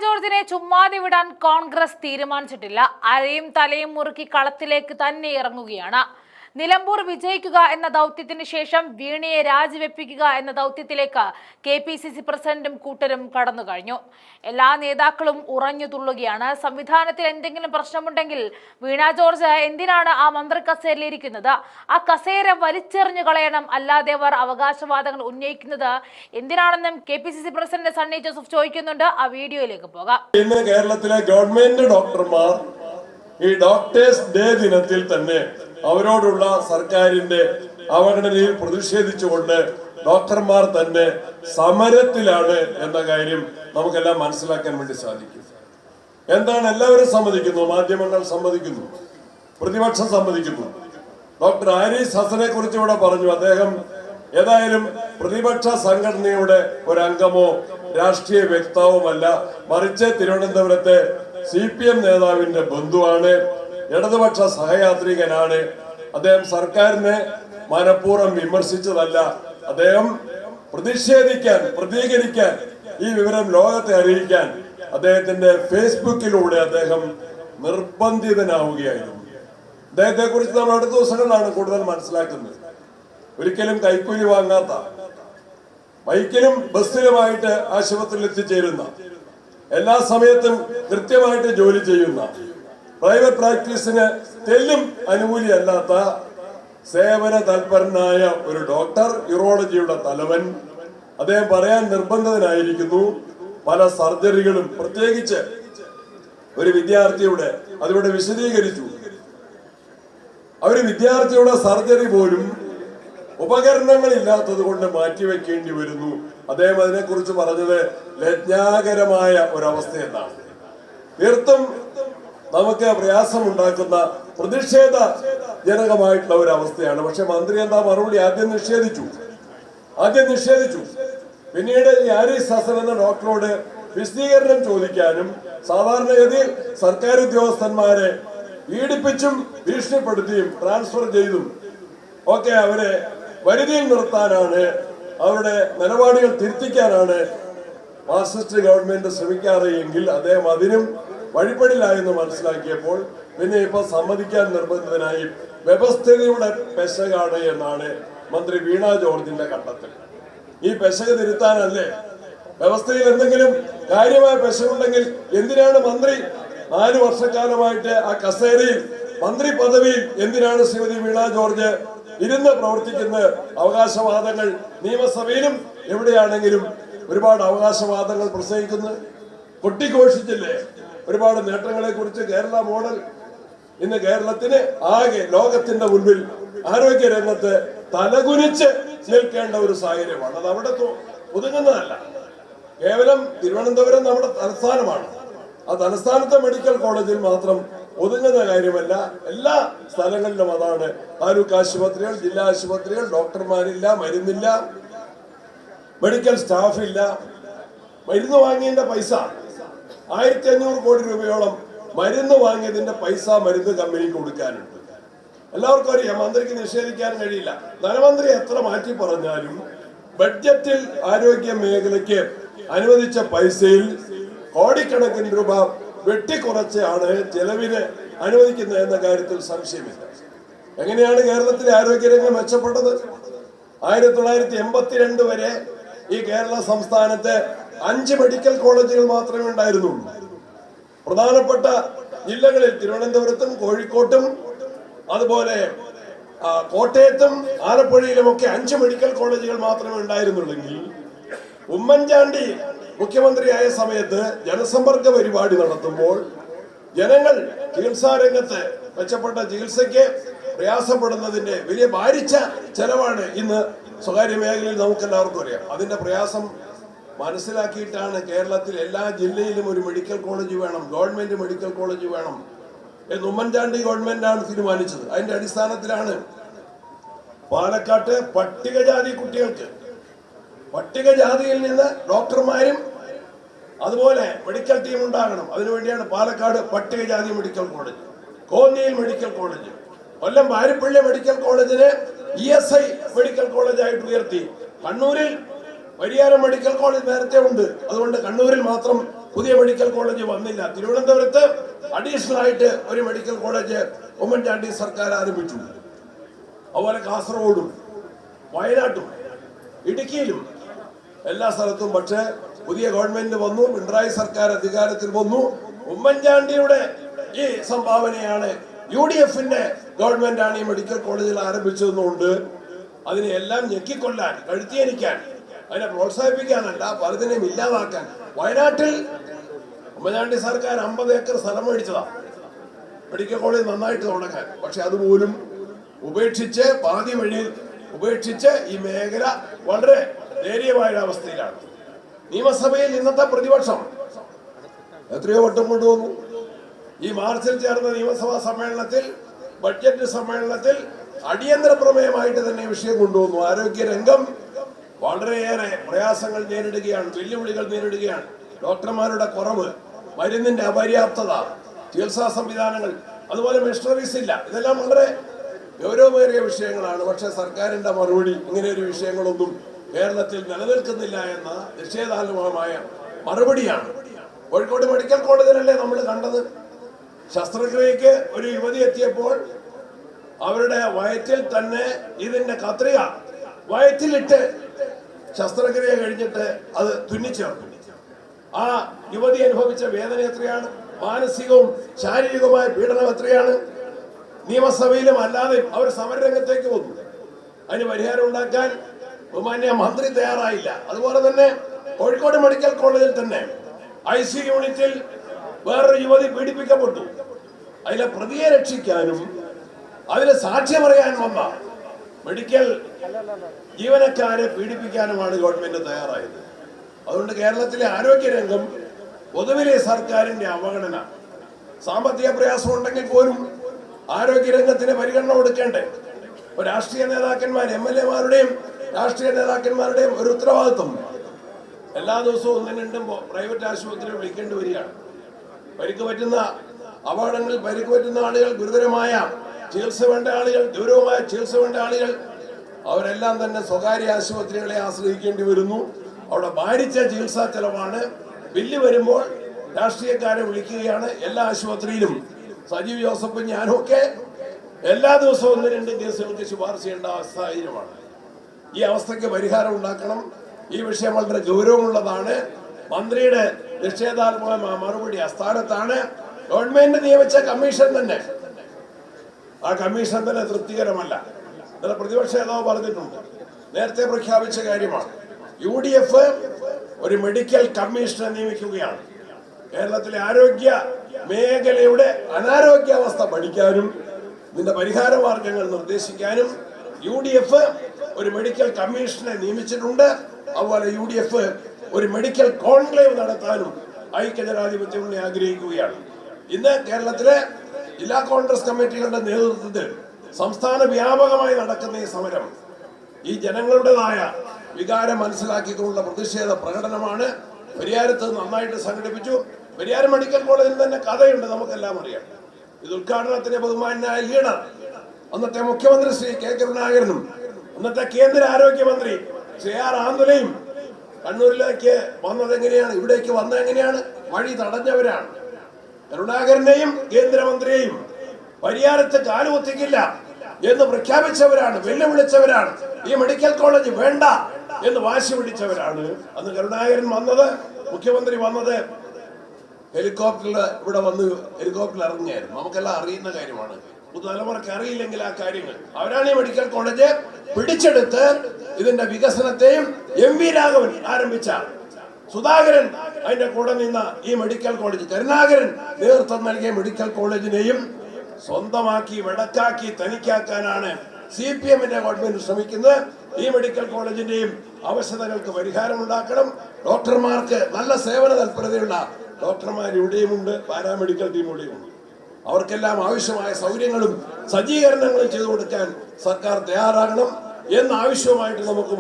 ജോർജിനെ ചുമ്മാതെ വിടാൻ കോൺഗ്രസ് തീരുമാനിച്ചിട്ടില്ല. അരയും തലയും മുറുക്കി കളത്തിലേക്ക് തന്നെ ഇറങ്ങുകയാണ്. നിലമ്പൂർ വിജയിക്കുക എന്ന ദൗത്യത്തിന് ശേഷം വീണയെ രാജിവെപ്പിക്കുക എന്ന ദൗത്യത്തിലേക്ക് KPCC പ്രസിഡന്റും കൂട്ടരും കടന്നു കഴിഞ്ഞു. എല്ലാ നേതാക്കളും ഉറഞ്ഞു തുള്ളുകയാണ്. സംവിധാനത്തിൽ എന്തെങ്കിലും പ്രശ്നമുണ്ടെങ്കിൽ വീണ ജോർജ് എന്തിനാണ് ആ മന്ത്രി കസേരയിലിരിക്കുന്നത്? ആ കസേര വലിച്ചെറിഞ്ഞു കളയണം, അല്ലാതെ അവർ അവകാശവാദങ്ങൾ ഉന്നയിക്കുന്നത് എന്തിനാണെന്നും KPCC പ്രസിഡന്റ് സണ്ണി ജോസഫ് ചോദിക്കുന്നുണ്ട്. ആ വീഡിയോയിലേക്ക് പോകാം. ഇന്ന് കേരളത്തിലെ ഗവൺമെന്റ് ഡോക്ടർമാർ ഈ ഡോക്ടേഴ്സ് ഡേ ദിനത്തിൽ തന്നെ അവരോടുള്ള സർക്കാരിന്റെ അവഗണനയിൽ പ്രതിഷേധിച്ചുകൊണ്ട് ഡോക്ടർമാർ തന്നെ സമരത്തിലാണ് എന്ന കാര്യം നമുക്കെല്ലാം മനസ്സിലാക്കാൻ വേണ്ടി സാധിക്കും. എന്താണ് എല്ലാവരും സമ്മതിക്കുന്നു, മാധ്യമങ്ങൾ സമ്മതിക്കുന്നു, പ്രതിപക്ഷം സമ്മതിക്കുന്നു. ഡോക്ടർ ആരിസ് ഹസനെ കുറിച്ച് ഇവിടെ പറഞ്ഞു. അദ്ദേഹം ഏതായാലും പ്രതിപക്ഷ സംഘടനയുടെ ഒരംഗമോ രാഷ്ട്രീയ വ്യക്താവുമല്ല, മറിച്ച് തിരുവനന്തപുരത്തെ CPM നേതാവിന്റെ ബന്ധുവാണ്, ഇടതുപക്ഷ സഹയാത്രികനാണ്. അദ്ദേഹം സർക്കാരിനെ മനഃപൂർവ്വം വിമർശിച്ചതല്ല. അദ്ദേഹം പ്രതികരിക്കാൻ ഈ വിവരം ലോകത്തെ അറിയിക്കാൻ അദ്ദേഹത്തിന്റെ ഫേസ്ബുക്കിലൂടെ അദ്ദേഹം നിർബന്ധിതനാവുകയായിരുന്നു. അദ്ദേഹത്തെ കുറിച്ച് നമ്മൾ അടുത്ത ദിവസങ്ങളിലാണ് കൂടുതൽ മനസ്സിലാക്കുന്നത്. ഒരിക്കലും കൈക്കൂലി വാങ്ങാത്ത, ബൈക്കിലും ബസ്സിലുമായിട്ട് ആശുപത്രിയിൽ എത്തിച്ചേരുന്ന, എല്ലാ സമയത്തും കൃത്യമായിട്ട് ജോലി ചെയ്യുന്ന, പ്രൈവറ്റ് പ്രാക്ടീസിന് തെല്ലും അനുകൂലിയല്ലാത്ത സേവന തൽപരനായ ഒരു ഡോക്ടർ, യൂറോളജിയുടെ തലവൻ, അദ്ദേഹം പറയാൻ നിർബന്ധിതനായിരിക്കുന്നു. പല സർജറികളും, പ്രത്യേകിച്ച് ഒരു വിദ്യാർത്ഥിയുടെ, അതിവിടെ വിശദീകരിച്ചു, ഒരു വിദ്യാർത്ഥിയുടെ സർജറി പോലും ഉപകരണങ്ങൾ ഇല്ലാത്തത് കൊണ്ട് മാറ്റിവെക്കേണ്ടി വരുന്നു. അദ്ദേഹം അതിനെക്കുറിച്ച് പറഞ്ഞത് ലജ്ജാകരമായ ഒരവസ്ഥയെന്നാണ്. തീർത്തും നമുക്ക് പ്രയാസമുണ്ടാക്കുന്ന, പ്രതിഷേധജനകമായിട്ടുള്ള ഒരു അവസ്ഥയാണ്. പക്ഷെ മന്ത്രി എന്താ മറുപടി? ആദ്യം നിഷേധിച്ചു. പിന്നീട് ഈ ആരിസ് ഹസൻ എന്ന ഡോക്ടറോട് വിശദീകരണം ചോദിക്കാനും, സാധാരണഗതിയിൽ സർക്കാർ ഉദ്യോഗസ്ഥന്മാരെ പീഡിപ്പിച്ചും ഭീഷണിപ്പെടുത്തിയും ട്രാൻസ്ഫർ ചെയ്തും ഒക്കെ അവരെ വരുതിയിൽ നിർത്താനാണ്, അവരുടെ നിലപാടുകൾ തിരുത്തിക്കാനാണ് മാർക്സിസ്റ്റ് ഗവൺമെന്റ് ശ്രമിക്കാറ് എങ്കിൽ അദ്ദേഹം അതിനും വഴിപ്പെടില്ല എന്ന് മനസ്സിലാക്കിയപ്പോൾ പിന്നെ ഇപ്പൊ സമ്മതിക്കാൻ നിർബന്ധിതനായി. വ്യവസ്ഥിതിയുടെ പെശകാണ് എന്നാണ് മന്ത്രി വീണ ജോർജിന്റെ കണ്ടെത്തൽ. ഈ പെശക് തിരുത്താനല്ലേ? വ്യവസ്ഥയിൽ എന്തെങ്കിലും കാര്യമായ പെശകുണ്ടെങ്കിൽ എന്തിനാണ് മന്ത്രി 4 വർഷക്കാലമായിട്ട് ആ കസേരയിൽ, മന്ത്രി പദവിയിൽ എന്തിനാണ് ശ്രീമതി വീണ ജോർജ് ഇരുന്ന് പ്രവർത്തിക്കുന്നത്? അവകാശവാദങ്ങൾ നിയമസഭയിലും എവിടെയാണെങ്കിലും ഒരുപാട് അവകാശവാദങ്ങൾ പ്രസംഗിക്കുന്നത്, കൊട്ടിഘോഷിച്ചില്ലേ ഒരുപാട് നേട്ടങ്ങളെ കുറിച്ച്. കേരള മോഡൽ ഇന്ന് കേരളത്തിന് ആകെ ലോകത്തിന്റെ മുൻപിൽ ആരോഗ്യ രംഗത്ത് തലകുനിച്ച് നിൽക്കേണ്ട ഒരു സാഹചര്യമാണ്. അത് അവിടെ ഒതുങ്ങുന്നതല്ല. കേവലം തിരുവനന്തപുരം നമ്മുടെ തലസ്ഥാനമാണ്. ആ തലസ്ഥാനത്തെ മെഡിക്കൽ കോളേജിൽ മാത്രം ഒതുങ്ങുന്ന കാര്യമല്ല, എല്ലാ സ്ഥലങ്ങളിലും അതാണ്. താലൂക്ക് ആശുപത്രികൾ, ജില്ലാ ആശുപത്രികൾ, ഡോക്ടർമാരില്ല, മരുന്നില്ല, മെഡിക്കൽ സ്റ്റാഫ് ഇല്ല. മരുന്ന് വാങ്ങിയതിന്റെ പൈസ 1500 കോടി രൂപയോളം മരുന്ന് വാങ്ങിയതിന്റെ പൈസ മരുന്ന് കമ്പനിക്ക് കൊടുക്കാനുണ്ട്. എല്ലാവർക്കും അറിയാം, മന്ത്രിക്ക് നിഷേധിക്കാൻ കഴിയില്ല. ധനമന്ത്രി എത്ര മാറ്റി പറഞ്ഞാലും ബഡ്ജറ്റിൽ ആരോഗ്യ മേഖലയ്ക്ക് അനുവദിച്ച പൈസയിൽ കോടിക്കണക്കിന് രൂപ വെട്ടിക്കുറച്ചാണ് ചെലവിന് അനുവദിക്കുന്നത് എന്ന കാര്യത്തിൽ സംശയമില്ല. എങ്ങനെയാണ് കേരളത്തിലെ ആരോഗ്യരംഗം മെച്ചപ്പെട്ടത്? 1982 വരെ ഈ കേരള സംസ്ഥാനത്ത് 5 മെഡിക്കൽ കോളേജുകൾ മാത്രമേ ഉണ്ടായിരുന്നുള്ളൂ. പ്രധാനപ്പെട്ട ജില്ലകളിൽ തിരുവനന്തപുരത്തും കോഴിക്കോട്ടും അതുപോലെ കോട്ടയത്തും ആലപ്പുഴയിലുമൊക്കെ 5 മെഡിക്കൽ കോളേജുകൾ മാത്രമേ ഉണ്ടായിരുന്നുള്ളെങ്കിൽ ഉമ്മൻചാണ്ടി മുഖ്യമന്ത്രിയായ സമയത്ത് ജനസമ്പർക്ക പരിപാടി നടത്തുമ്പോൾ ജനങ്ങൾ ചികിത്സാ രംഗത്ത് മെച്ചപ്പെട്ട ചികിത്സയ്ക്ക് പ്രയാസപ്പെടുന്നതിന്റെ വലിയ ഭാരിച്ച ചെലവാണ് ഇന്ന് സ്വകാര്യ മേഖലയിൽ നമുക്കെല്ലാവർക്കും അറിയാം. അതിന്റെ പ്രയാസം മനസ്സിലാക്കിയിട്ടാണ് കേരളത്തിൽ എല്ലാ ജില്ലയിലും ഒരു മെഡിക്കൽ കോളേജ് വേണം, ഗവൺമെന്റ് മെഡിക്കൽ കോളേജ് വേണം എന്ന് ഉമ്മൻചാണ്ടി ഗവൺമെന്റാണ് തീരുമാനിച്ചത്. അതിന്റെ അടിസ്ഥാനത്തിലാണ് പാലക്കാട്ട് പട്ടികജാതി കുട്ടികൾക്ക്, പട്ടികജാതിയിൽ നിന്ന് ഡോക്ടർമാരും അതുപോലെ മെഡിക്കൽ ടീം ഉണ്ടാകണം. അതിനുവേണ്ടിയാണ് പാലക്കാട് പട്ടികജാതി മെഡിക്കൽ കോളേജ്, കോന്നിയിൽ മെഡിക്കൽ കോളേജ്, കൊല്ലം വാരിപ്പള്ളി മെഡിക്കൽ കോളേജിനെ ESI മെഡിക്കൽ കോളേജായിട്ട് ഉയർത്തി. കണ്ണൂരിൽ പരിയാരം മെഡിക്കൽ കോളേജ് നേരത്തെ ഉണ്ട്, അതുകൊണ്ട് കണ്ണൂരിൽ മാത്രം പുതിയ മെഡിക്കൽ കോളേജ് വന്നില്ല. തിരുവനന്തപുരത്ത് അഡീഷണൽ ആയിട്ട് ഒരു മെഡിക്കൽ കോളേജ് ഉമ്മൻചാണ്ടി സർക്കാർ ആരംഭിച്ചു. അതുപോലെ കാസർഗോഡും വയനാട്ടും ഇടുക്കിയിലും എല്ലാ സ്ഥലത്തും. പക്ഷേ പുതിയ ഗവൺമെന്റ് വന്നു, പിണറായി സർക്കാർ അധികാരത്തിൽ വന്നു. ഉമ്മൻചാണ്ടിയുടെ ഈ സംഭാവനയാണ്, UDFന്റെ ഗവൺമെന്റാണ് ഈ മെഡിക്കൽ കോളേജിൽ ആരംഭിച്ചതെന്നുകൊണ്ട് അതിനെ എല്ലാം ഞെക്കിക്കൊല്ലാൻ, കഴുത്തിയരിക്കാൻ, അതിനെ പ്രോത്സാഹിപ്പിക്കാനല്ല, പലതിനെയും ഇല്ലാതാക്കാൻ. വയനാട്ടിൽ ഉമ്മൻചാണ്ടി സർക്കാർ 50 ഏക്കർ സ്ഥലം മേടിച്ചതാ മെഡിക്കൽ കോളേജ് നന്നായിട്ട് തുടങ്ങാൻ. പക്ഷെ അതുപോലും ഉപേക്ഷിച്ച്, പാതി വഴിയിൽ ഉപേക്ഷിച്ച് ഈ മേഖല വളരെ ദയനീയമായ അവസ്ഥയിലാണ്. നിയമസഭയിൽ ഇന്നത്തെ പ്രതിപക്ഷം എത്രയോ വട്ടം കൊണ്ടുവന്നു. ഈ മാർച്ചിൽ ചേർന്ന നിയമസഭാ സമ്മേളനത്തിൽ, ബഡ്ജറ്റ് സമ്മേളനത്തിൽ അടിയന്തര പ്രമേയമായിട്ട് തന്നെ വിഷയം കൊണ്ടുവന്നു. ആരോഗ്യരംഗം വളരെയേറെ പ്രയാസങ്ങൾ നേരിടുകയാണ്, വെല്ലുവിളികൾ നേരിടുകയാണ്. ഡോക്ടർമാരുടെ കുറവ്, മരുന്നിന്റെ അപര്യാപ്തത, ചികിത്സാ സംവിധാനങ്ങൾ, അതുപോലെ മെഷീനറീസ് ഇല്ല. ഇതെല്ലാം വളരെ ഗൗരവമേറിയ വിഷയങ്ങളാണ്. പക്ഷെ സർക്കാരിന്റെ മറുപടി ഇങ്ങനെ ഒരു വിഷയങ്ങളൊന്നും കേരളത്തിൽ നിലനിൽക്കുന്നില്ല എന്ന നിഷേധാത്മകമായ മറുപടിയാണ്. കോഴിക്കോട് മെഡിക്കൽ കോളേജിലല്ലേ നമ്മൾ കണ്ടത്? ശസ്ത്രക്രിയക്ക് ഒരു യുവതി എത്തിയപ്പോൾ അവരുടെ വയറ്റിൽ തന്നെ ഇതിന്റെ കത്രിക വയറ്റിലിട്ട് ശസ്ത്രക്രിയ കഴിഞ്ഞിട്ട് അത് തുന്നിച്ചേർന്നു. ആ യുവതി അനുഭവിച്ച വേദന എത്രയാണ്, മാനസികവും ശാരീരികവുമായ പീഡനം എത്രയാണ്. നിയമസഭയിലും അല്ലാതെ അവർ സമരരംഗത്തേക്ക് വന്നു. അതിന് പരിഹാരം ഉണ്ടാക്കാൻ ബഹുമാന്യ മന്ത്രി തയ്യാറായില്ല. അതുപോലെ തന്നെ കോഴിക്കോട് മെഡിക്കൽ കോളേജിൽ തന്നെ IC യൂണിറ്റിൽ വേറൊരു യുവതി പീഡിപ്പിക്കപ്പെട്ടു. അതിലെ പ്രതിയെ രക്ഷിക്കാനും അതിന് സാക്ഷ്യം പറയാൻ വന്ന മെഡിക്കൽ ജീവനക്കാരെ പീഡിപ്പിക്കാനുമാണ് ഗവൺമെന്റ് തയ്യാറായത്. അതുകൊണ്ട് കേരളത്തിലെ ആരോഗ്യരംഗം പൊതുവിലെ സർക്കാരിന്റെ അവഗണന, സാമ്പത്തിക പ്രയാസം ഉണ്ടെങ്കിൽ പോലും ആരോഗ്യരംഗത്തിന് പരിഗണന കൊടുക്കേണ്ടേ? രാഷ്ട്രീയ നേതാക്കന്മാർ, MLA-മാരുടെയും രാഷ്ട്രീയ നേതാക്കന്മാരുടെയും ഒരു ഉത്തരവാദിത്വം എല്ലാ ദിവസവും 1-2 പ്രൈവറ്റ് ആശുപത്രികൾ വിളിക്കേണ്ടി വരികയാണ്. പരിക്ക് പറ്റുന്ന അപകടങ്ങളിൽ പരിക്ക് പറ്റുന്ന ആളുകൾ, ഗുരുതരമായ ചികിത്സ വേണ്ട ആളുകൾ, ഗൗരവമായ ചികിത്സ വേണ്ട ആളുകൾ, അവരെല്ലാം തന്നെ സ്വകാര്യ ആശുപത്രികളെ ആശ്രയിക്കേണ്ടി വരുന്നു. അവിടെ ഭാരിച്ച ചികിത്സാ ചെലവാണ്. ബില്ല് വരുമ്പോൾ രാഷ്ട്രീയക്കാരെ വിളിക്കുകയാണ്. എല്ലാ ആശുപത്രിയിലും സജീവ് ജോസഫും ഞാനും ഒക്കെ എല്ലാ ദിവസവും 1-2 കേസുകൾക്ക് ശുപാർശ ചെയ്യേണ്ട സാഹചര്യമാണ്. ഈ അവസ്ഥയ്ക്ക് പരിഹാരം ഉണ്ടാക്കണം. ഈ വിഷയം വളരെ ഗൗരവമുള്ളതാണ്. മന്ത്രിയുടെ നിഷേധാത്മകമായ മറുപടി അസ്ഥാനത്താണ്. ഗവൺമെന്റ് നിയമിച്ച കമ്മീഷൻ തന്നെ, ആ കമ്മീഷൻ തന്നെ തൃപ്തികരമല്ല. ഇന്നലെ പ്രതിപക്ഷ നേതാവ് പറഞ്ഞിട്ടുണ്ട്, നേരത്തെ പ്രഖ്യാപിച്ച കാര്യമാണ്. UDF ഒരു മെഡിക്കൽ കമ്മീഷനെ നിയമിക്കുകയാണ്. കേരളത്തിലെ ആരോഗ്യ മേഖലയുടെ അനാരോഗ്യാവസ്ഥ പഠിക്കാനും ഇതിന്റെ പരിഹാര മാർഗങ്ങൾ നിർദ്ദേശിക്കാനും UDF ഒരു മെഡിക്കൽ കമ്മീഷനെ നിയമിച്ചിട്ടുണ്ട്. അതുപോലെ UDF ഒരു മെഡിക്കൽ കോൺക്ലേവ് നടത്താനും ഐക്യജനാധിപത്യ മുന്നണി ആഗ്രഹിക്കുകയാണ്. ഇന്ന് കേരളത്തിലെ ജില്ലാ കോൺഗ്രസ് കമ്മിറ്റികളുടെ നേതൃത്വത്തിൽ സംസ്ഥാന വ്യാപകമായി നടക്കുന്ന ഈ സമരം ഈ ജനങ്ങളുടേതായ വികാരം മനസ്സിലാക്കിക്കൊണ്ടുള്ള പ്രതിഷേധ പ്രകടനമാണ്. പരിയാരത്ത് നന്നായിട്ട് സംഘടിപ്പിച്ചു. പരിയാരം മെഡിക്കൽ കോളേജിൽ തന്നെ കഥയുണ്ട്, നമുക്കെല്ലാം അറിയാം. ഇത് ഉദ്ഘാടനത്തിന് ബഹുമാനായ ലീഡർ അന്നത്തെ മുഖ്യമന്ത്രി ശ്രീ K. കരുണാകരനും അന്നത്തെ കേന്ദ്ര ആരോഗ്യമന്ത്രി ശ്രീ R. ആന്തുലയും കണ്ണൂരിലേക്ക് വന്നത് എങ്ങനെയാണ്, ഇവിടേക്ക് വന്നത് എങ്ങനെയാണ്? വഴി തടഞ്ഞവരാണ്. കരുണാകരനെയും കേന്ദ്രമന്ത്രിയെയും പരിയാരത്ത് കാലുകുത്തിക്കില്ല എന്ന് പ്രഖ്യാപിച്ചവരാണ്, വെല്ലുവിളിച്ചവരാണ്. ഈ മെഡിക്കൽ കോളേജ് വേണ്ട എന്ന് വാശി പിടിച്ചവരാണ്. അന്ന് കരുണാകരൻ വന്നത്, മുഖ്യമന്ത്രി വന്നത് ഹെലികോപ്റ്ററിൽ ഇവിടെ വന്ന് ഹെലികോപ്റ്ററിൽ ഇറങ്ങിയായിരുന്നു. നമുക്കെല്ലാം അറിയുന്ന കാര്യമാണ്. പുതുതലമുറയ്ക്ക് അറിയില്ലെങ്കിൽ ആ കാര്യങ്ങൾ. അവരാണ് ഈ മെഡിക്കൽ കോളേജ് പിടിച്ചെടുത്ത് ഇതിന്റെ വികസനത്തെയും MV രാഘവൻ ആരംഭിച്ച, സുധാകരൻ അതിന്റെ കൂടെ നിന്ന ഈ മെഡിക്കൽ കോളേജ്, കരുണാകരൻ നേതൃത്വം നൽകിയ മെഡിക്കൽ കോളേജിനെയും സ്വന്തമാക്കി വെടക്കാക്കി തനിക്കാക്കാനാണ് CPM-ന്റെ ഗവൺമെന്റ് ശ്രമിക്കുന്നത്. ഈ മെഡിക്കൽ കോളേജിന്റെയും അവശതകൾക്ക് പരിഹാരമുണ്ടാക്കണം. ഡോക്ടർമാർക്ക് നല്ല സേവന തൽപരതയുള്ള ഡോക്ടർമാർ ഇവിടെയുമുണ്ട്, പാരാമെഡിക്കൽ ടീം ഇവിടെയുമുണ്ട്. അവർക്കെല്ലാം ആവശ്യമായ സൗകര്യങ്ങളും സജ്ജീകരണങ്ങളും ചെയ്തു കൊടുക്കാൻ സർക്കാർ തയ്യാറാകണം എന്ന ആവശ്യവുമായിട്ട് നമുക്ക്